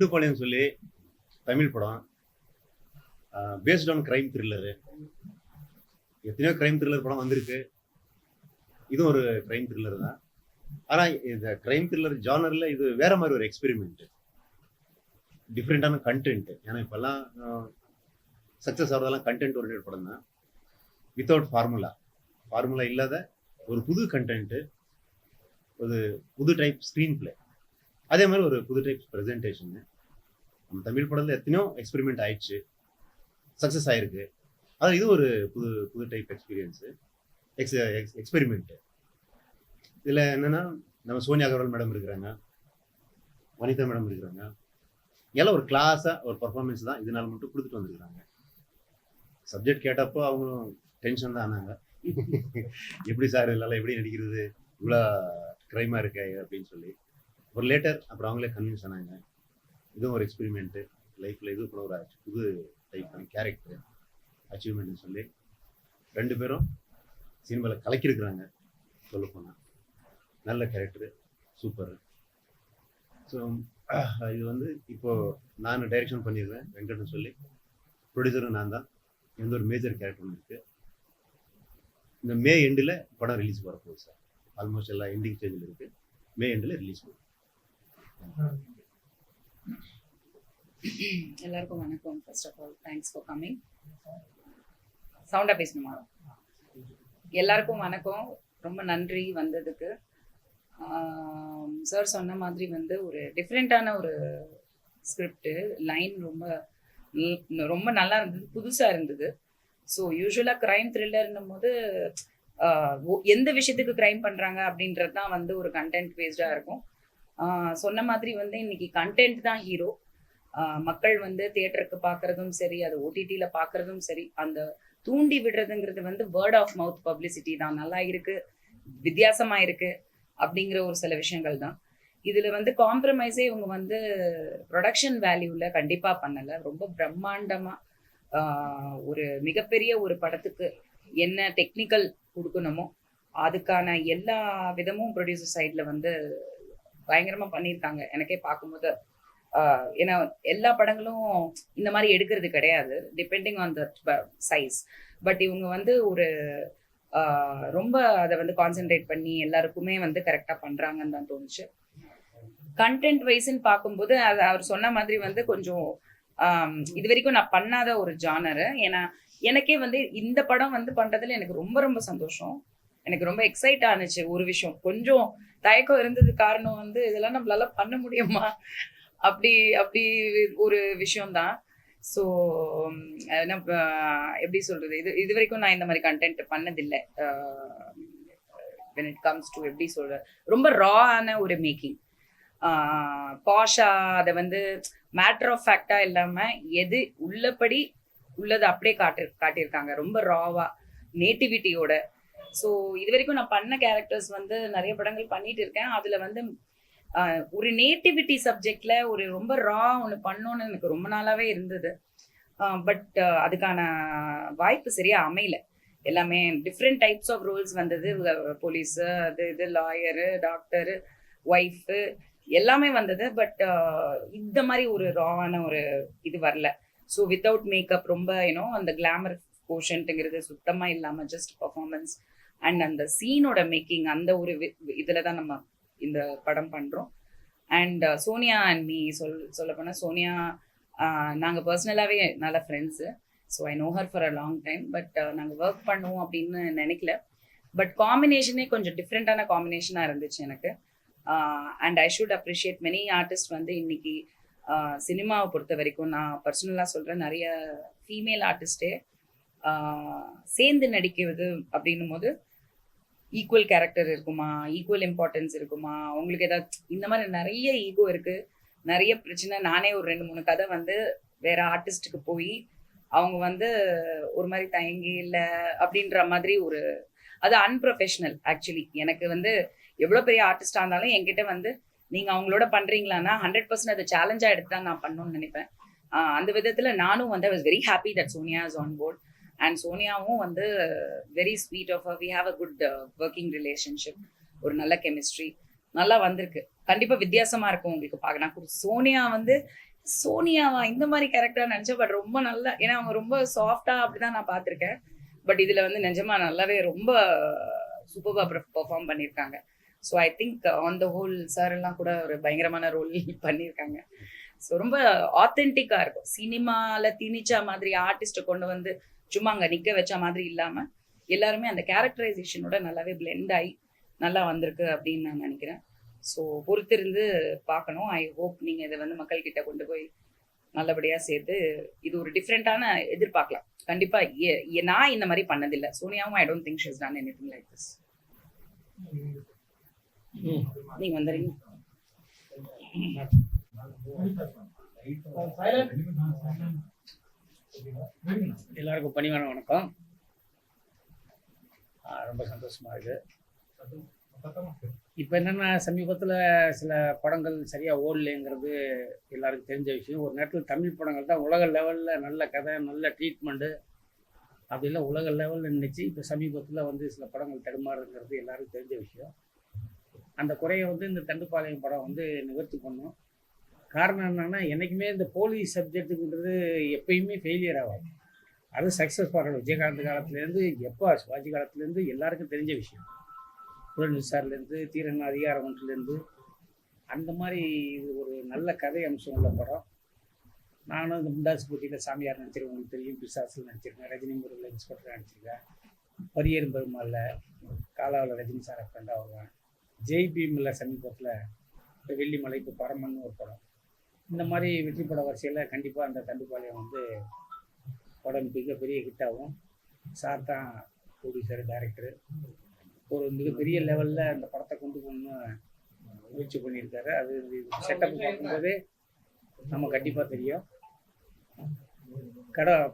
மேட்டுப்பாளையம் சொல்லி தமிழ் படம், based on crime thriller. எத்தனையோ கிரைம் த்ரில்லர் படம் வந்திருக்கு. இதுவும் ஒரு கிரைம் த்ரில்லர் தான். ஆனா இந்த கிரைம் த்ரில்லர் ஜானர்ல இது வேற மாதிரி ஒரு எக்ஸ்பெரிமெண்ட், டிஃப்ரெண்டான கண்டென்ட். ஏன்னா இப்பெல்லாம் சக்சஸ் ஆகிறதெல்லாம் கண்டென்ட் ஓரியன்டட் படம் தான், வித்தவுட் ஃபார்முலா இல்லாத ஒரு புது கண்டென்ட், ஒரு புது டைப் ஸ்க்ரீன் பிளே, அதே மாதிரி ஒரு புது டைப் ப்ரெசன்டேஷன். நம்ம தமிழ் படத்தில் எத்தனையோ எக்ஸ்பெரிமெண்ட் ஆயிடுச்சு, சக்ஸஸ் ஆயிருக்கு. அது இது ஒரு புது டைப் எக்ஸ்பீரியன்ஸு, எக்ஸ்பெரிமெண்ட். இதில் என்னன்னா, நம்ம சோனியா அகர்வால் மேடம் இருக்கிறாங்க, வனிதா மேடம் இருக்கிறாங்க. எல்லாம் ஒரு கிளாஸாக ஒரு பர்ஃபார்மன்ஸ் தான் இதனால் மட்டும் கொடுத்துட்டு வந்துருக்குறாங்க. சப்ஜெக்ட் கேட்டப்போ அவங்களும் டென்ஷன் தான் ஆனாங்க. எப்படி சார் இதெல்லாம் எப்படி நடிக்கிறது, இவ்வளோ க்ரைமாக இருக்கே அப்படின்னு சொல்லி. ஒரு லேட்டர் அப்புறம் அவங்களே கன்வின்ஸ் ஆனாங்க. இதுவும் ஒரு எக்ஸ்பெரிமெண்ட்டு லைஃப்பில். இது கூட ஒரு புது டைப்பான கேரக்டர் அச்சீவ்மெண்ட்னு சொல்லி 2 பேரும் சினிமாவில் கலக்கியிருக்கிறாங்க. சொல்ல போனால் நல்ல கேரக்டரு, சூப்பர். ஸோ இது வந்து இப்போது நான் டைரக்ஷன் பண்ணியிருக்கேன், வெங்கட்னு சொல்லி. ப்ரொடியூசரும் நான் தான். எந்த ஒரு மேஜர் கேரக்டர் ஒன்று இருக்குது. இந்த மே எண்டில் படம் ரிலீஸ் வரப்போகுது சார். ஆல்மோஸ்ட் எல்லாம் எண்டிங் ஸ்டேஜில் இருக்குது. மே எண்டில் ரிலீஸ் போகுது. எல்லாருக்கும் வணக்கம். First of all thanks for coming. சவுண்டா பேசணுமா? எல்லாருக்கும் வணக்கம், ரொம்ப நன்றி வந்ததுக்கு. சார் சொன்ன மாதிரி வந்து ஒரு டிஃப்ரெண்ட்டான ஒரு ஸ்கிரிப்டு லைன், ரொம்ப நல்லா இருந்தது, புதுசாக இருந்தது. ஸோ யூஸ்வலாக க்ரைம் த்ரில்லர்னும் போது எந்த விஷயத்துக்கு க்ரைம் பண்ணுறாங்க அப்படின்றது தான் வந்து ஒரு கண்டென்ட் பேஸ்டாக இருக்கும். சொன்ன மாதிரி வந்து இன்னைக்கு கண்டென்ட் தான் ஹீரோ. மக்கள் வந்து தியேட்டருக்கு பார்க்குறதும் சரி, அது ஓடிடியில் பார்க்குறதும் சரி, அந்த தூண்டி விடுறதுங்கிறது வந்து வேர்ட் ஆஃப் மவுத் பப்ளிசிட்டி தான். நல்லா இருக்குது, வித்தியாசமாக இருக்குது அப்படிங்கிற ஒரு சில விஷயங்கள் தான். இதில் வந்து காம்ப்ரமைஸே இவங்க வந்து ப்ரொடக்ஷன் வேல்யூவில் கண்டிப்பாக பண்ணலை. ரொம்ப பிரம்மாண்டமாக ஒரு மிகப்பெரிய ஒரு படத்துக்கு என்ன டெக்னிக்கல் கொடுக்கணுமோ அதுக்கான எல்லா விதமும் ப்ரொடியூசர் சைடில் வந்து பயங்கரமாக பண்ணியிருக்காங்க. எனக்கே பார்க்கும்போது ஏன்னா எல்லா படங்களும் இந்த மாதிரி எடுக்கிறது கிடையாது, depending on the size. But இவங்க வந்து ஒரு ரொம்ப அதை வந்து கான்சென்ட்ரேட் பண்ணி எல்லாருக்குமே வந்து கரெக்டாக பண்ணுறாங்கன்னு தான் தோணுச்சு. கண்டென்ட் வைஸ்ன்னு பார்க்கும்போது அது அவர் சொன்ன மாதிரி வந்து கொஞ்சம் இது வரைக்கும் நான் பண்ணாத ஒரு ஜானரு. ஏன்னா எனக்கே வந்து இந்த படம் வந்து பண்ணுறதுல எனக்கு ரொம்ப ரொம்ப சந்தோஷம். எனக்கு ரொம்ப எக்ஸைட் ஆனிச்சு. ஒரு விஷயம் கொஞ்சம் தயக்கம் இருந்தது, காரணம் வந்து இதெல்லாம் நம்மளால பண்ண முடியுமா அப்படி ஒரு விஷயம்தான். ஸோ எப்படி சொல்றது, இது வரைக்கும் நான் இந்த மாதிரி கண்டென்ட் பண்ணதில்லை. when it comes to எப்படி சொல்ற, ரொம்ப ராவான ஒரு மேக்கிங், பாஷா, அதை வந்து மேட்டர் ஆஃப் ஃபேக்டா இல்லாம எது உள்ளபடி உள்ளது அப்படியே காட்டியிருக்காங்க, ரொம்ப ராவா, நேட்டிவிட்டியோட. ஸோ இது வரைக்கும் நான் பண்ண கேரக்டர்ஸ் வந்து நிறைய படங்கள் பண்ணிட்டு இருக்கேன். அதுல வந்து ஒரு நேட்டிவிட்டி சப்ஜெக்ட்ல ஒரு ரொம்ப ரா ஒன்று பண்ணோன்னு எனக்கு ரொம்ப நாளாவே இருந்தது. பட் அதுக்கான வாய்ப்பு சரியா அமையல. எல்லாமே டிஃப்ரெண்ட் டைப்ஸ் ஆஃப் ரோல்ஸ் வந்தது. போலீஸு, இது லாயரு, டாக்டரு, ஒய்ஃபு எல்லாமே வந்தது. பட் இந்த மாதிரி ஒரு ராவான ஒரு இது வரல. ஸோ வித்தவுட் மேக்கப், ரொம்ப அந்த கிளாமர் கோஷன்ட்டுங்கிறது சுத்தமாக இல்லாமல் ஜஸ்ட் பர்ஃபார்மன்ஸ் அண்ட் அந்த சீனோட மேக்கிங், அந்த ஒரு இதில் தான் நம்ம இந்த படம் பண்ணுறோம். அண்ட் சோனியா அண்ட் மீ சொல்ல போனால், சோனியா நாங்கள் பர்சனலாகவே நல்ல friends. So I know her for a long time. But நாங்கள் ஒர்க் பண்ணுவோம் அப்படின்னு நினைக்கல. பட் காம்பினேஷனே கொஞ்சம் டிஃப்ரெண்ட்டான காம்பினேஷனாக இருந்துச்சு எனக்கு. And I should appreciate many artist. வந்து இன்னைக்கு சினிமாவை பொறுத்த வரைக்கும் நான் பர்சனலாக சொல்கிறேன், நிறைய ஃபீமேல் ஆர்டிஸ்டே சேர்ந்து நடிக்கிறது அப்படின்னும் போது ஈக்குவல் கேரக்டர் இருக்குமா, ஈக்குவல் இம்பார்ட்டன்ஸ் இருக்குமா, அவங்களுக்கு ஏதாவது இந்த மாதிரி நிறைய ஈகோ இருக்குது, நிறைய பிரச்சனை. நானே ஒரு 2-3 கதை வந்து வேற ஆர்டிஸ்ட்டுக்கு போய் அவங்க வந்து ஒரு மாதிரி தயங்கி இல்லை அப்படின்ற மாதிரி ஒரு, அது அன்ப்ரொஃபஷனல் ஆக்சுவலி. எனக்கு வந்து எவ்வளோ பெரிய ஆர்டிஸ்டாக இருந்தாலும் என்கிட்ட வந்து நீங்கள் அவங்களோட பண்ணுறீங்களான்னா 100% அதை சேலஞ்சாக எடுத்து தான் நான் பண்ணணும்னு நினைப்பேன். அந்த விதத்தில் நானும் வந்து I was very happy that Sonia is on board. And சோனியாவும் வந்து very sweet of we have a good working relationship, ஒரு நல்ல கெமிஸ்ட்ரி நல்லா வந்திருக்கு. கண்டிப்பாக வித்தியாசமாக இருக்கும் உங்களுக்கு பார்க்க. நான் சோனியா வந்து சோனியாவா இந்த மாதிரி கேரக்டர் நினைச்சேன். பட் ரொம்ப நல்லா, ஏன்னா அவங்க ரொம்ப சாஃப்டா அப்படிதான் நான் பார்த்திருக்கேன். பட் இதுல வந்து நிஜமா நல்லாவே ரொம்ப சூப்பர்பா பெர்ஃபார்ம் பண்ணியிருக்காங்க. So I think on the whole sir எல்லாம் கூட ஒரு பயங்கரமான ரோல் பண்ணியிருக்காங்க. ஸோ ரொம்ப ஆத்தென்டிக்கா இருக்கும். சினிமால திணிச்ச மாதிரி ஆர்டிஸ்ட்டை கொண்டு வந்து சும்மா அங்க நிக்க வச்ச மாதிரி இல்லாம எல்லாருமே அந்த கேரக்டரைசேஷனோட நல்லாவே பிளெண்ட் ஆகி நல்லா வந்திருக்கு அப்படின்னு நான் நினைக்கிறேன். ஸோ பொறுத்திருந்து பார்க்கணும். ஐ ஹோப் நீங்க இதை வந்து மக்கள் கிட்ட கொண்டு போய் நல்லபடியா சேர்த்து இது ஒரு டிஃப்ரெண்டான எதிர்பார்க்கலாம். கண்டிப்பா நான் இந்த மாதிரி பண்ணதில்லை. சோனியாவும் I don't think she has done anything like this. நீங்க வந்துறீங்க. எல்லாருக்கும் பணிவான வணக்கம். ரொம்ப சந்தோஷமா இருக்கு. இப்போ என்னன்னா, சமீபத்தில் சில படங்கள் சரியாக ஓடலைங்கிறது எல்லாருக்கும் தெரிஞ்ச விஷயம். ஒரு நேரத்தில் தமிழ் படங்கள் தான் உலக லெவலில் நல்ல கதை, நல்ல ட்ரீட்மெண்ட்டு அப்படிலாம் உலக லெவலில் நினச்சி, இப்போ சமீபத்தில் வந்து சில படங்கள் தடுமாறுங்கிறது எல்லாருக்கும் தெரிஞ்ச விஷயம். அந்த குறையை வந்து இந்த தண்டுப்பாளையம் படம் வந்து நிவர்த்தி பண்ணும். காரணம் என்னென்னா, என்றைக்குமே இந்த போலீஸ் சப்ஜெக்ட்டுன்றது எப்பயுமே ஃபெயிலியர் ஆகாது. அது சக்ஸஸ் பார்க்கணும். விஜயகாந்த் காலத்துலேருந்து எப்போ சிவாஜி காலத்துலேருந்து எல்லாருக்கும் தெரிஞ்ச விஷயம். புலன்சார்லேருந்து தீரன் அதிகாரம் ஒன்றுலேருந்து அந்த மாதிரி இது ஒரு நல்ல கதை அம்சம் உள்ள படம். நானும் இந்த முண்டாசு போட்டியில் சாமியார் நடிச்சிருக்கேன், உங்களுக்கு தெரியும். பிசாசில் நடிச்சிருக்கேன், ரஜினி முருகில் இன்ஸ்பெக்டர் நடிச்சிருக்கேன், பரியரும் பெருமாளில் காலாவில் ரஜினி சாரை ஃப்ரெண்டாக வருவேன், ஜெய் பீமில் சமீபத்தில் இப்போ வெள்ளிமலை, இப்போ பரமன்னு ஒரு படம். இந்த மாதிரி வெற்றி பட வரிசையில் கண்டிப்பாக அந்த தண்டுப்பாளையம் வந்து படம் மிகப்பெரிய ஹிட்டாகும். சார் தான் ப்ரொடியூசர், டைரக்டரு. ஒரு மிகப்பெரிய லெவலில் அந்த படத்தை கொண்டு போகணும்னு முயற்சி பண்ணியிருக்காரு. அது செட்டப் பார்க்கும்போதே நம்ம கண்டிப்பாக தெரியும்.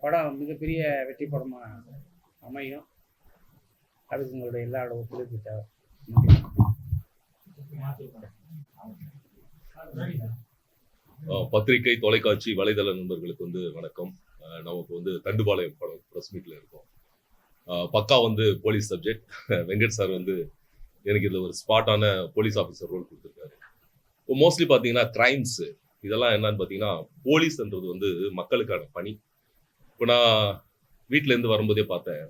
படம் மிகப்பெரிய வெற்றி படமாக அமையும். அதுக்கு உங்களுடைய எல்லாரோட ஒத்துழைப்பு தேவை. பத்திரிகை, தொலைக்காட்சி, வலைதள நண்பர்களுக்கு வந்து வணக்கம். நமக்கு வந்து தண்டுபாளையம் படம் ப்ரெஸ் மீட்டில் இருக்கோம். பக்கா வந்து போலீஸ் சப்ஜெக்ட். வெங்கட் சார் வந்து எனக்கு இதில் ஒரு ஸ்பாட்டான போலீஸ் ஆஃபீஸர் ரோல் கொடுத்துருக்காரு. இப்போ மோஸ்ட்லி பார்த்தீங்கன்னா கிரைம்ஸ் இதெல்லாம் என்னன்னு பார்த்தீங்கன்னா, போலீஸ்ன்றது வந்து மக்களுக்கான பணி. இப்போ நான் வீட்டிலேருந்து வரும்போதே பார்த்தேன்,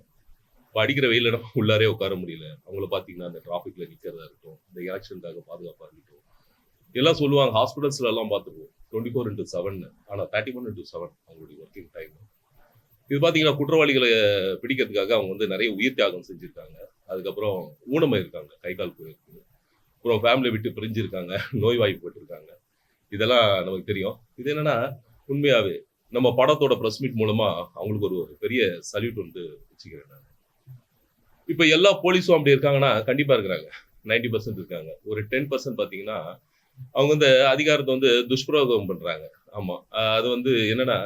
இப்போ அடிக்கிற வெயில உள்ளாரே உட்கார முடியல. அவங்கள பார்த்தீங்கன்னா அந்த டிராஃபிக்கில் நிற்கிறதா இருக்கட்டும், இந்த எலெக்ஷனுக்காக பாதுகாப்பாக இருக்கட்டும், எல்லாம் சொல்லுவாங்க. ஹாஸ்பிட்டல்ஸ்ல எல்லாம் பார்த்துருவோம் 24/7, ஆனால் 31/7 அவங்களுடைய ஒர்க்கிங் டைம். இது பார்த்தீங்கன்னா குற்றவாளிகளை பிடிக்கிறதுக்காக அவங்க வந்து நிறைய உயிர் தியாகம் செஞ்சுருக்காங்க. அதுக்கப்புறம் ஊனமாயிருக்காங்க, கை கால் போயிருக்கு, அப்புறம் ஃபேமிலியை விட்டு பிரிஞ்சிருக்காங்க, நோய்வாய்ப்பட்டிருக்காங்க. இதெல்லாம் நமக்கு தெரியும். இது என்னன்னா, உண்மையாகவே நம்ம படத்தோட ப்ரெஸ் மீட் மூலமா அவங்களுக்கு ஒரு பெரிய சல்யூட் வந்து வச்சுக்கிறேன் நான். இப்போ எல்லா போலீஸும் அப்படி இருக்காங்கன்னா கண்டிப்பாக இருக்கிறாங்க. 90% இருக்காங்க. ஒரு 10% பார்த்தீங்கன்னா அவங்க வந்து அதிகாரத்தை வந்து துஷ்பிரயோகம் பண்றாங்க. ஆமா, அது வந்து என்னன்னா,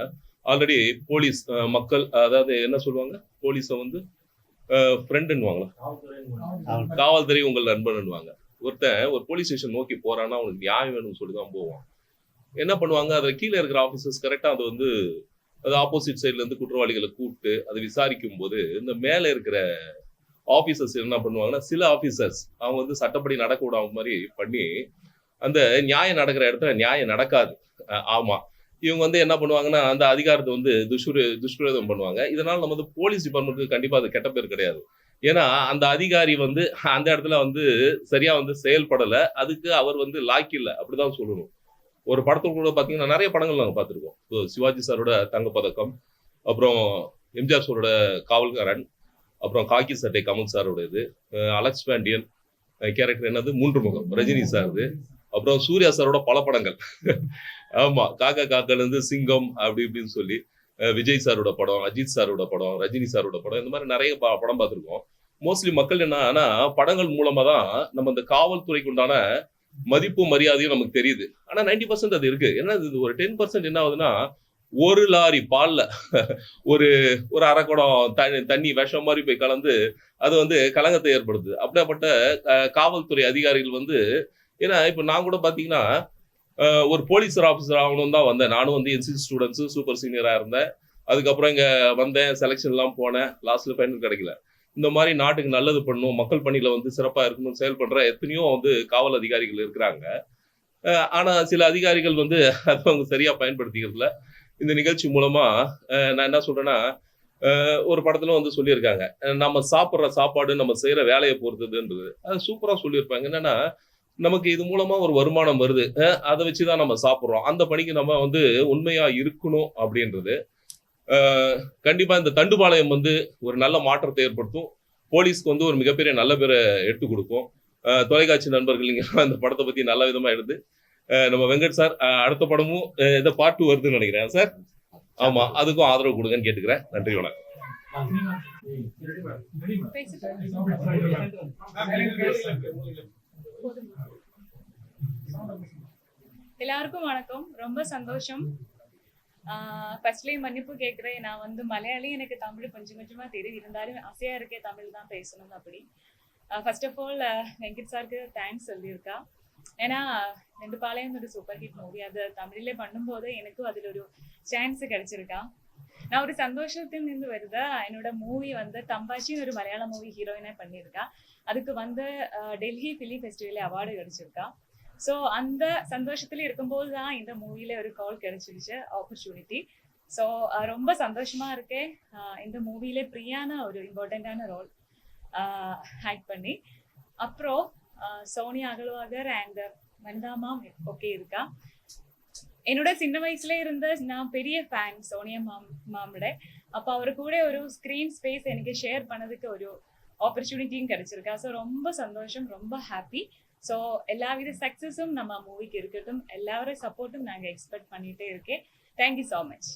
ஆல்ரெடி போலீஸ் மக்கள், அதாவது என்ன சொல்லுவாங்க, போலீஸை வந்து ஃப்ரெண்டுன்னுவாங்களா, காவல்துறை உங்கள் நண்பன்னுவாங்க. ஒருத்தன் ஒரு போலீஸ் ஸ்டேஷன் நோக்கி போறான்னா அவனுக்கு நியாயம் வேணும்னு சொல்லி தான் போவான். என்ன பண்ணுவாங்க, அதில் கீழே இருக்கிற ஆஃபீஸர்ஸ் கரெக்டாக அது வந்து அது ஆப்போசிட் சைட்ல இருந்து குற்றவாளிகளை கூப்பிட்டு அதை விசாரிக்கும் போது இந்த மேலே இருக்கிற ஆஃபீஸர்ஸ் என்ன பண்ணுவாங்கன்னா, சில ஆஃபீஸர்ஸ் அவங்க வந்து சட்டப்படி நடக்க விடாம மாதிரி பண்ணி அந்த நியாயம் நடக்கிற இடத்துல நியாயம் நடக்காது. ஆமா, இவங்க வந்து என்ன பண்ணுவாங்கன்னா, அந்த அதிகாரத்தை வந்து துஷ்பிரயோகம் பண்ணுவாங்க. இதனால நம்ம வந்து போலீஸ் டிபார்ட்மெண்ட்டுக்கு கண்டிப்பா அது கெட்ட பேர் கிடையாது. ஏன்னா அந்த அதிகாரி வந்து அந்த இடத்துல வந்து சரியா வந்து செயல்படல, அதுக்கு அவர் வந்து லாய்க்கு இல்லை, அப்படிதான் சொல்லணும். ஒரு படத்துக்கு கூட பாத்தீங்கன்னா நிறைய படங்கள் நாங்க பார்த்துருக்கோம். சிவாஜி சாரோட தங்கப்பதக்கம், அப்புறம் எம்ஜிஆர் சாரோட காவல்காரன், அப்புறம் காக்கி சட்டை கமல் சாரோட இது, அலெக்ஸ் பாண்டியன் கேரக்டர் என்னது, மூன்று முகம் ரஜினி சார், அப்புறம் சூர்யா சாரோட பல படங்கள். ஆமா, காக்கா காக்கல இருந்து சிங்கம் அப்படி இப்படின்னு சொல்லி விஜய் சாரோட படம், அஜித் சாரோட படம், ரஜினி சாரோட படம், இந்த மாதிரி நிறைய படம் பார்த்துருக்கோம். மோஸ்ட்லி மக்கள் என்ன ஆனா படங்கள் மூலமா தான் நம்ம இந்த காவல்துறைக்கு உண்டான மதிப்பு மரியாதையும் நமக்கு தெரியுது. ஆனா 90% அது இருக்கு. என்ன இது ஒரு 10% என்ன ஆகுதுன்னா, ஒரு லாரி பால்ல ஒரு ஒரு அரை குடம் தண்ணி விஷம் மாதிரி போய் கலந்து அது வந்து கலங்கத்தை ஏற்படுது. அப்படிப்பட்ட காவல்துறை அதிகாரிகள் வந்து, ஏன்னா இப்ப நான் கூட பாத்தீங்கன்னா ஒரு போலீஸ் ஆஃபீஸர் ஆகணும் தான் வந்தேன். நானும் வந்து என்சிசி ஸ்டூடெண்ட்ஸு சூப்பர் சீனியரா இருந்தேன். அதுக்கப்புறம் இங்க வந்தேன், செலெக்ஷன் எல்லாம் போனேன், லாஸ்ட்ல ஃபைனல் கிடைக்கல. இந்த மாதிரி நாட்டுக்கு நல்லது பண்ணணும், மக்கள் பணியில வந்து சிறப்பா இருக்கணும் செயல்படுற எத்தனையோ வந்து காவல் அதிகாரிகள் இருக்கிறாங்க. ஆனால் சில அதிகாரிகள் வந்து அதை அவங்க சரியாக பயன்படுத்திக்கிறதுல இந்த நிகழ்ச்சி மூலமாக நான் என்ன சொல்கிறேன்னா, ஒரு படத்துல வந்து சொல்லியிருக்காங்க, நம்ம சாப்பிட்ற சாப்பாடு நம்ம செய்யற வேலையை பொறுத்ததுன்றது. அது சூப்பரா சொல்லியிருப்பாங்க. என்னன்னா, நமக்கு இது மூலமா ஒரு வருமானம் வருது, அதை வச்சுதான் நம்ம சாப்பிட்றோம், அந்த பணிக்கு நம்ம வந்து உண்மையா இருக்கணும் அப்படின்றது. கண்டிப்பா இந்த தண்டுபாளையம் வந்து ஒரு நல்ல மாற்றத்தை ஏற்படுத்தும். போலீஸ்க்கு வந்து ஒரு மிகப்பெரிய நல்ல பேரை எடுத்து கொடுக்கும். தொலைக்காட்சி நண்பர்கள் நீங்க இந்த படத்தை பத்தி நல்ல விதமா எடுத்து நம்ம வெங்கட் சார் அடுத்த படமும் இதை பார்ட் 2 வருதுன்னு நினைக்கிறேன் சார். ஆமா, அதுக்கும் ஆதரவு கொடுங்கன்னு கேட்டுக்கிறேன். நன்றி, வணக்கம். எல்லாருக்கும் வணக்கம். ரொம்ப சந்தோஷம். ஃபர்ஸ்ட்லி மன்னிப்பு கேட்குறேன். நான் வந்து மலையாளி, எனக்கு தமிழ் கொஞ்சம் கொஞ்சமா தெரியும், இருந்தாலும் ஆசையா இருக்கே தமிழ் தான் பேசணும் அப்படி. ஃபர்ஸ்ட் ஆஃப் ஆல் வெங்கட் சாருக்கு தேங்க்ஸ் சொல்லியிருக்கா. ஏன்னா தண்டுபாளையம் ஒரு சூப்பர் ஹிட் மூவி, அது தமிழிலே பண்ணும்போது எனக்கும் அதில் ஒரு சான்ஸ் கிடைச்சிருக்கா. நான் ஒரு சந்தோஷத்தில் நின்று வருதா. என்னோட மூவி வந்து தம்பாச்சின்னு ஒரு மலையாள மூவி ஹீரோயினாக பண்ணியிருக்கா. அதுக்கு வந்து டெல்லி ஃபிலிம் ஃபெஸ்டிவலில் அவார்டு கிடைச்சிருக்கா. ஸோ அந்த சந்தோஷத்துல இருக்கும்போது தான் இந்த மூவில ஒரு கால் கிடைச்சிருச்சு, ஆப்பர்ச்சுனிட்டி. ஸோ ரொம்ப சந்தோஷமா இருக்கேன். இந்த மூவில பிரியான ஒரு இம்பார்ட்டண்ட்டான ரோல் ஆக்ட் பண்ணி. அப்புறம் சோனியா அகல்வாகர் அண்ட் வந்தாமாம் ஓகே இருக்கா. என்னோட சின்ன வயசுல இருந்த நான் பெரிய ஃபேன் சோனியா மாமோட. அப்போ அவர் கூட ஒரு ஸ்க்ரீன் ஸ்பேஸ் எனக்கு ஷேர் பண்ணதுக்கு ஒரு ஆப்பர்ச்சுனிட்டியும் கிடைச்சிருக்கா. ஸோ ரொம்ப சந்தோஷம், ரொம்ப ஹாப்பி. ஸோ எல்லாவித சக்ஸஸும் நம்ம மூவிக்கு இருக்கட்டும், எல்லாரோட சப்போர்ட்டும் நாங்கள் எக்ஸ்பெக்ட் பண்ணிட்டே இருக்கேன். Thank you so much.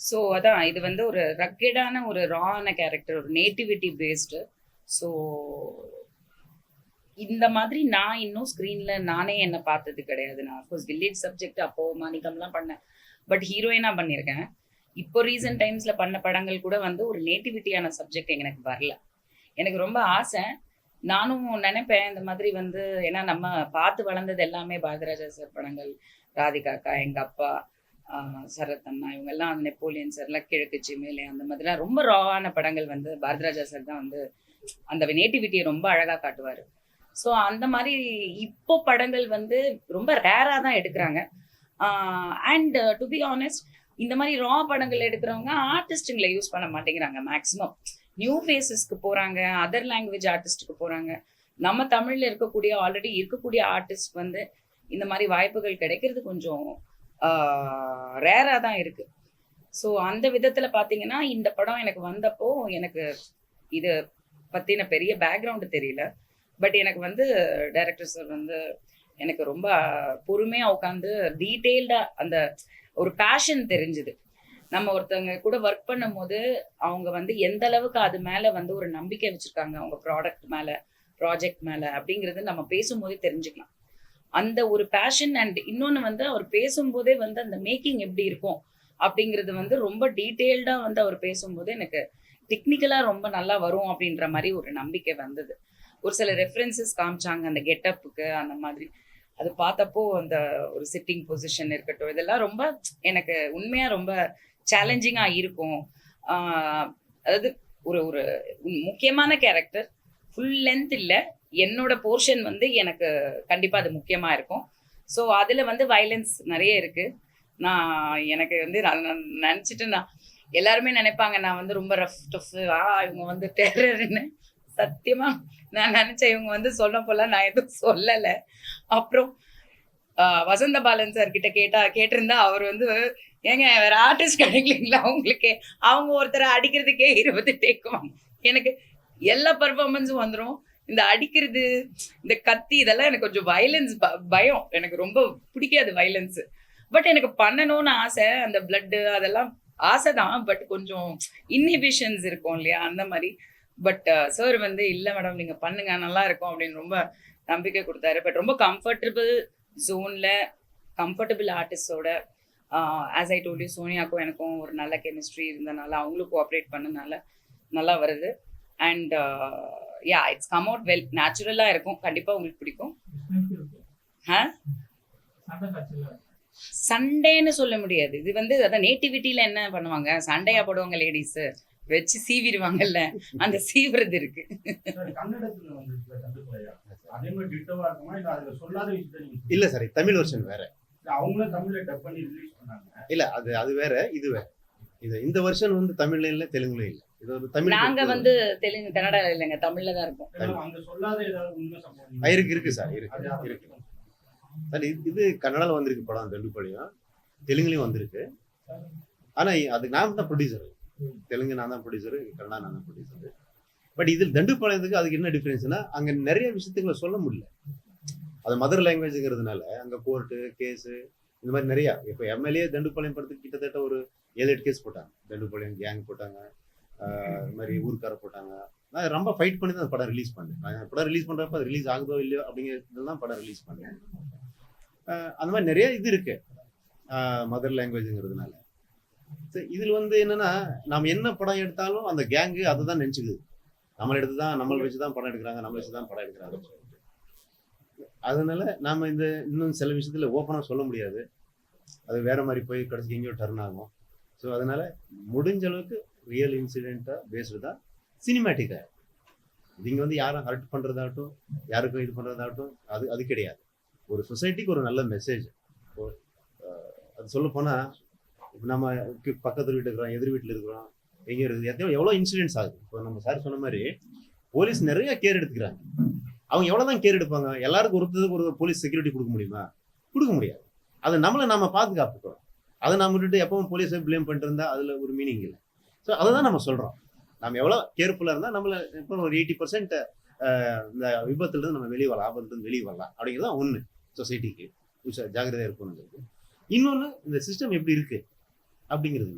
ஸோ அதான், இது வந்து ஒரு ரக்கெடான ஒரு ரான கேரக்டர், ஒரு நேட்டிவிட்டி பேஸ்டு. ஸோ இந்த மாதிரி நான் இன்னும் ஸ்க்ரீன்ல நானே என்ன பார்த்தது கிடையாது. நான் அஃப்கோர்ஸ் வில்லேஜ் சப்ஜெக்ட் அப்போ மாணிக்கம்லாம் பண்ணேன், பட் ஹீரோயினா பண்ணியிருக்கேன். இப்போ ரீசன்ட் டைம்ஸ்ல பண்ண படங்கள் கூட வந்து ஒரு நேட்டிவிட்டியான சப்ஜெக்ட் எனக்கு வரல. எனக்கு ரொம்ப ஆசை, நானும் நினைப்பேன் இந்த மாதிரி வந்து, ஏன்னா நம்ம பார்த்து வளர்ந்தது எல்லாமே பாரதிராஜா சார் படங்கள், ராதிகா அக்கா, எங்க அப்பா, சரத் அண்ணா, இவங்கெல்லாம் நெப்போலியன் சார்லாம், கிழக்கு சிமேலே, அந்த மாதிரிலாம் ரொம்ப ராவான படங்கள் வந்து பாரதிராஜா சார் தான் வந்து அந்த நேட்டிவிட்டியை ரொம்ப அழகாக காட்டுவார். ஸோ அந்த மாதிரி இப்போ படங்கள் வந்து ரொம்ப ரேராக தான் எடுக்கிறாங்க. அண்ட் டு பி ஆனஸ்ட், இந்த மாதிரி ரா படங்கள் எடுக்கிறவங்க ஆர்டிஸ்ட்டுங்களை யூஸ் பண்ண மாட்டேங்கிறாங்க. மேக்ஸிமம் நியூ ஃபேஸஸ்க்கு போகிறாங்க, அதர் லாங்குவேஜ் ஆர்டிஸ்ட்டுக்கு போகிறாங்க. நம்ம தமிழில் இருக்கக்கூடிய ஆல்ரெடி இருக்கக்கூடிய ஆர்டிஸ்ட் வந்து இந்த மாதிரி வாய்ப்புகள் கிடைக்கிறது கொஞ்சம் ரேராக தான் இருக்குது. ஸோ அந்த விதத்தில் பார்த்தீங்கன்னா இந்த படம் எனக்கு வந்தப்போ எனக்கு இது பற்றின பெரிய பேக்ரவுண்டு தெரியல. பட் எனக்கு வந்து டைரக்டர் சார் வந்து எனக்கு ரொம்ப பொறுமையாக உட்காந்து டீட்டெயில்டாக அந்த ஒரு பேஷன் தெரிஞ்சுது. நம்ம ஒருத்தவங்க கூட ஒர்க் பண்ணும் போது அவங்க வந்து எந்த அளவுக்கு அது மேலே வந்து ஒரு நம்பிக்கை வச்சுருக்காங்க, அவங்க ப்ராடக்ட் மேலே, ப்ராஜெக்ட் மேலே அப்படிங்கிறது நம்ம பேசும்போதே தெரிஞ்சுக்கலாம். அந்த ஒரு பேஷன். அண்ட் இன்னொன்று வந்து அவர் பேசும்போதே வந்து அந்த மேக்கிங் எப்படி இருக்கும் அப்படிங்கிறது வந்து ரொம்ப டீட்டெயில்டாக வந்து அவர் பேசும்போது எனக்கு டெக்னிக்கலாக ரொம்ப நல்லா வரும் அப்படின்ற மாதிரி ஒரு நம்பிக்கை வந்தது. ஒரு சில ரெஃபரன்சஸ் காமிச்சாங்க அந்த கெட்டப்புக்கு, அந்த மாதிரி அது பார்த்தப்போ அந்த ஒரு சிட்டிங் பொசிஷன் இருக்கட்டும், இதெல்லாம் ரொம்ப எனக்கு உண்மையாக ரொம்ப சேலஞ்சிங்காக இருக்கும். அதாவது ஒரு ஒரு முக்கியமான கேரக்டர், ஃபுல் லென்த் இல்லை, என்னோட போர்ஷன் வந்து எனக்கு கண்டிப்பாக அது முக்கியமாக இருக்கும். ஸோ அதில் வந்து வயலன்ஸ் நிறைய இருக்குது. எனக்கு வந்து நான் நினச்சிட்டு எல்லாருமே நினைப்பாங்க நான் வந்து ரொம்ப ரஃப் டஃப், இவங்க வந்து டெரர்னு. சத்தியமா நான் நினைச்சேன் இவங்க வந்து சொல்ல போல, நான் எதுவும் சொல்லலை. அப்புறம் வசந்த பாலன் சார் கிட்ட கேட்டிருந்தா அவர் வந்து, ஏங்க வேற ஆர்டிஸ்ட் கிடைக்கலீங்களா அவங்களுக்கு, அவங்க ஒருத்தரை அடிக்கிறதுக்கே 20 டேக்குவாங்க. எனக்கு எல்லா பர்ஃபார்மன்ஸும் வந்துடும், இந்த அடிக்கிறது, இந்த கத்தி, இதெல்லாம் எனக்கு கொஞ்சம் வயலன்ஸ் பயம், எனக்கு ரொம்ப பிடிக்காது வயலன்ஸு. பட் எனக்கு பண்ணணும்னு ஆசை, அந்த பிளட்டு அதெல்லாம் ஆசை தான், பட் கொஞ்சம் இன்ஹிபிஷன்ஸ் இருக்கும் இல்லையா, அந்த மாதிரி. பட் சார் வந்து இல்லை மேடம் நீங்கள் பண்ணுங்க நல்லா இருக்கும் அப்படின்னு ரொம்ப நம்பிக்கை கொடுத்தாரு. பட் ரொம்ப கம்ஃபர்டபுள் ஜோனில், கம்ஃபர்டபுள் ஆர்டிஸ்டோட, ஆஸ் ஐ டோல்ட் யூ, சோனியாக்கும் எனக்கும் ஒரு நல்ல கெமிஸ்ட்ரி இருந்தனால, அவங்களும் கோஆப்ரேட் பண்ணனால நல்லா வருது. And yeah, it's come out well, நேச்சுரலாக இருக்கும், கண்டிப்பாக உங்களுக்கு பிடிக்கும். சண்டேன்னு சொல்ல முடியாது, இது வந்து அதான் நேட்டிவிட்டியில் என்ன பண்ணுவாங்க, சண்டையா போடுவாங்க லேடிஸு, வச்சு சீவிடுவாங்கல்ல, அந்த சீவுறது இருக்கு. அதே மாதிரி டிட்டோவா இருக்குமா இல்ல அதுல சொல்லாத விஷயத்தை நீங்க இல்லை சார் தமிழ் வெர்ஷன் வேற. அவங்களும் தமிழ்ல டப் பண்ணி ரிலீஸ் பண்ணாங்க. இல்லை அது வேற இது வேற. இந்த வருஷன் வந்து தமிழ்ல இல்லை தெலுங்குல இல்லை. இது ஒரு தமிழ். நாங்க வந்து தெலுங்கு கன்னடால இல்லைங்க, தமிழ்ல தான் இருக்கோம். அங்க சொல்லாத ஏதாவது உண்மை சம்பவம் இருக்கு சார், இருக்கு சார். இது கன்னடால வந்திருக்கு படம் தண்டுபாளையம், தெலுங்குலயும் வந்திருக்கு. ஆனா அது நான் தான் ப்ரொடியூசர். தெலுங்கு நான் தான் ப்ரொடியூசர், கன்னடா நான் தான் ப்ரொடியூசர். பட் இதில் தண்டுபாளையத்துக்கு அதுக்கு என்ன டிஃபரன்ஸ்னா அங்க நிறைய விஷயத்துக்களை சொல்ல முடியல. அது மதர் லாங்குவேஜ்ங்கிறதுனால அங்க கோர்ட்டு கேஸு இந்த மாதிரி நிறையா. இப்போ எம்எல்ஏ தண்டுபாளையம் படத்துக்கு கிட்டத்தட்ட ஒரு 7-8 கேஸ் போட்டாங்க. தண்டுபாளையம் கேங் போட்டாங்க, இது மாதிரி ஊருக்கார போட்டாங்க. நான் ரொம்ப ஃபைட் பண்ணி தான் அந்த படம் ரிலீஸ் பண்ணேன். நான் படம் ரிலீஸ் பண்ணுறப்ப அது ரிலீஸ் ஆகுதோ இல்லையோ அப்படிங்கிறதுலாம் படம் ரிலீஸ் பண்ணேன். அந்த மாதிரி நிறைய இது இருக்கு மதர் லாங்குவேஜுங்கிறதுனால. இதில் வந்து என்னன்னா நம்ம என்ன படம் எடுத்தாலும் அந்த கேங்கு அதை தான் நினச்சிக்குது. நம்மளை எடுத்து தான் நம்மளை வச்சு தான் படம் எடுக்கிறாங்க, நம்மளை வச்சு தான் படம் எடுக்கிறாங்க. அதனால நாம இன்னும் சில விஷயத்துல ஓப்பனாக சொல்ல முடியாது. அது வேற மாதிரி போய் கடைசிக்கு எங்கேயோ டர்ன் ஆகும். ஸோ அதனால முடிஞ்ச அளவுக்கு ரியல் இன்சிடென்ட்டாக பேஸ்டு தான் சினிமேட்டிக்காக. இங்கே வந்து யாரும் ஹர்ட் பண்ணுறதாகட்டும், யாருக்கும் இது பண்ணுறதாகட்டும் அது கிடையாது. ஒரு சொசைட்டிக்கு ஒரு நல்ல மெசேஜ். அது சொல்ல போனால் இப்போ நம்ம பக்கத்து வீட்டில் இருக்கிறோம், எதிர் வீட்டில் இருக்கிறோம், எங்கே இருக்குது, எவ்வளோ இன்சிடென்ட்ஸ் ஆகுது. இப்போ நம்ம சார் சொன்ன மாதிரி போலீஸ் நிறைய கேர் எடுத்துக்கிறாங்க. அவங்க எவ்வளோதான் கேர் எடுப்பாங்க? எல்லாருக்கும் ஒருத்தருக்கு ஒரு போலீஸ் செக்யூரிட்டி கொடுக்க முடியுமா? கொடுக்க முடியாது. அதை நம்ம பாதுகாப்புக்கிறோம். அதை நம்ம விட்டுட்டு எப்பவும் போலீஸை ப்ளேம் பண்ணிட்டு இருந்தால் அதில் ஒரு மீனிங் இல்லை. ஸோ அதை தான் நம்ம சொல்கிறோம். நம்ம எவ்வளோ கேர்ஃபுல்லாக இருந்தால் நம்மளை இப்போ ஒரு 80% இந்த விபத்துலேருந்து நம்ம வெளியே வரலாம், ஆபத்துலேருந்து வெளியே வரலாம் அப்படிங்கிறது தான் ஒன்று. சொசைட்டிக்கு ஜாகிரதையாக இருக்கணுங்கிறது. இன்னொன்று இந்த சிஸ்டம் எப்படி இருக்குது அப்படிங்கிறது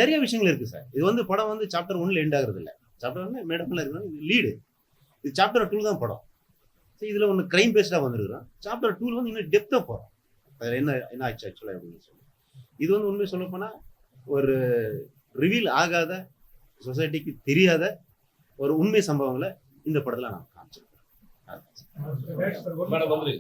நிறைய விஷயங்கள் இருக்குது சார். இது வந்து படம் வந்து சாப்டர் 1 எண்ட் ஆகுறது இல்லை. சாப்டர் 1 மேடப்பில் இருக்கிறோம், இது லீடு. இது சாப்டர் 2 தான் படம். ஸோ இதில் ஒன்று க்ரைம் பேஸ்டாக வந்துருக்குறோம். சாப்டர் 2 வந்து இன்னும் டெப்த்தாக போகிறோம். அதில் என்ன ஆச்சு ஆக்சுவலாக அப்படின்னு சொல்லி. இது வந்து உண்மை சொல்ல போனால் ஒரு ரிவீல் ஆகாத, சொசைட்டிக்கு தெரியாத ஒரு உண்மை சம்பவங்களை இந்த படத்தில் நான் காமிச்சிருக்கேன். மேடம் வந்து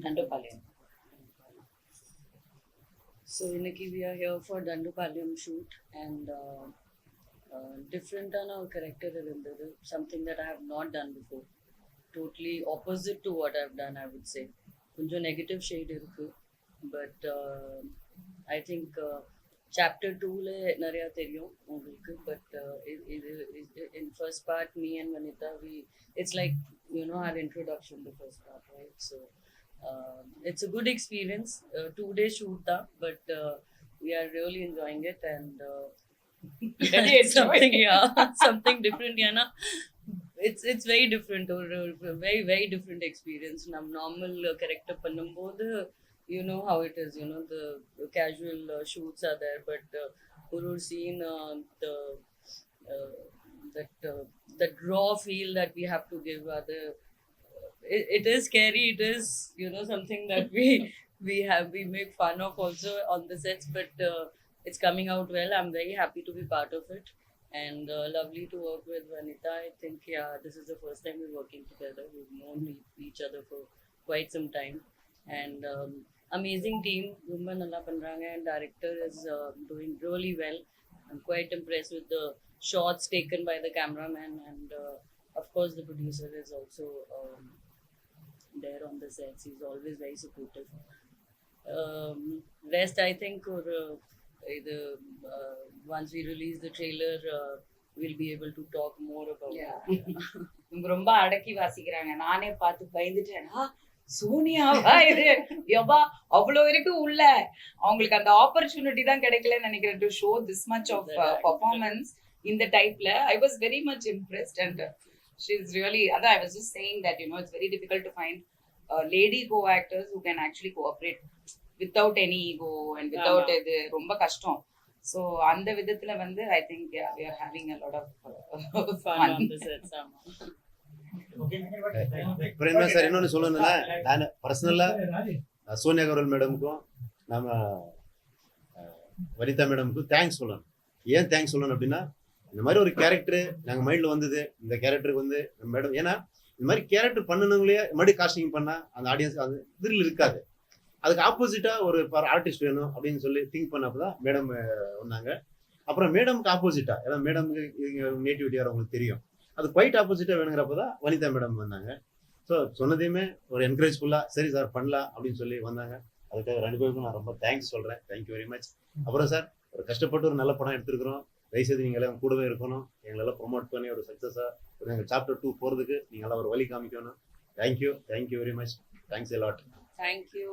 Dandupalayam. So இன்னைக்கு we are here for Dandupalayam shoot and different on our character இருந்தது. Something that I have not done before. Totally opposite to what I've done, I would say. கொஞ்சம் negative shade இருக்கு. But I think chapter 2ல நிறைய தெரியும் உங்களுக்கு. But in first part, me and Vanita, it's like, you know, our introduction to first part, right? So it's a good experience. 2-day shoot tha, but we are really enjoying it and it's something different, yeah, it's very different, or very very different experience. Nam normal character பண்ணும்போது, you know how it is, you know, the casual shoots are there, but ஒரு scene, that raw feel that we have to give other. It is scary. It is, you know, something that we make fun of also on the sets, but it's coming out well. I'm very happy to be part of it, and lovely to work with Vanita. I think, yeah, this is the first time we're working together. We've known each other for quite some time, and amazing team. Rumba nalla pandranga, and director is doing really well. I'm quite impressed with the shots taken by the cameraman, and of course the producer is also there on the sets. He's always very supportive. Rest, I think, or once we release the trailer, we'll be able to talk more about it. ரொம்ப அடக்கி வாசிக்கிறாங்க. நானே பார்த்து பயந்துட்டேன். சோனியாவா இது யப்பா அவ்வளோ இருக்கு உள்ள. அவங்களுக்கு அந்த ஆப்பர்ச்சுனிட்டி தான் கிடைக்கலன்னு நினைக்கிறேன், to show this much of performance இந்த டைப்ல. I was very much impressed and she's really, I was just saying that, you know, it's very difficult to find lady co-actors who can actually cooperate without any ego and without இது ரொம்ப கஷ்டம். So அந்த விதத்துல வந்து I think, yeah, we are having a lot of Fun on the sets. அப்புறம் என்ன sir இன்னொன்று சொல்லணும்னா, நான் பர்சனலாக சோனியா கவுரல் மேடமுக்கும் நம்ம வனிதா மேடமுக்கும் தேங்க்ஸ் சொல்லணும். ஏன் தேங்க்ஸ் சொல்லணும் அப்படின்னா, இந்த மாதிரி ஒரு கேரக்டர் நாங்கள் மைண்டில் வந்தது. இந்த கேரக்டருக்கு வந்து மேடம், ஏன்னா இந்த மாதிரி கேரக்டர் பண்ணனவங்களே மறுபடியும் காஸ்டிங் பண்ணா அந்த ஆடியன்ஸ் அது இதில் இருக்காது. அதுக்கு ஆப்போசிட்டா ஒரு ஆர்டிஸ்ட் வேணும் அப்படின்னு சொல்லி திங்க் பண்ணப்பதான் மேடம் வந்தாங்க. அப்புறம் மேடம்க்கு ஆப்போசிட்டா, ஏன்னா மேடம்க்கு நேட்டிவிட்டி அவங்களுக்கு தெரியும், அது குவைட் ஆப்போசிட்டா வேணுங்கிறப்பதான் வனிதா மேடம் வந்தாங்க. ஸோ சொன்னதையுமே ஒரு என்கரேஜ்ஃபுல்லா சரி சார் பண்ணலாம் அப்படின்னு சொல்லி வந்தாங்க. அதுக்காக 2 பேருக்கும் நான் ரொம்ப தேங்க்ஸ் சொல்றேன். Thank you very much. அப்புறம் சார், ஒரு கஷ்டப்பட்டு ஒரு நல்ல படம் எடுத்திருக்கிறோம். தயவுசெய்து நீங்க எல்லாம் கூடவே இருக்கணும். எங்களெல்லாம் ப்ரொமோட் பண்ணி ஒரு சக்ஸஸா எங்கள் சாப்டர் 2 போறதுக்கு நீங்க எல்லாம் ஒரு வழி காமிக்கணும். Thank you very much. Thanks a lot. Thank you.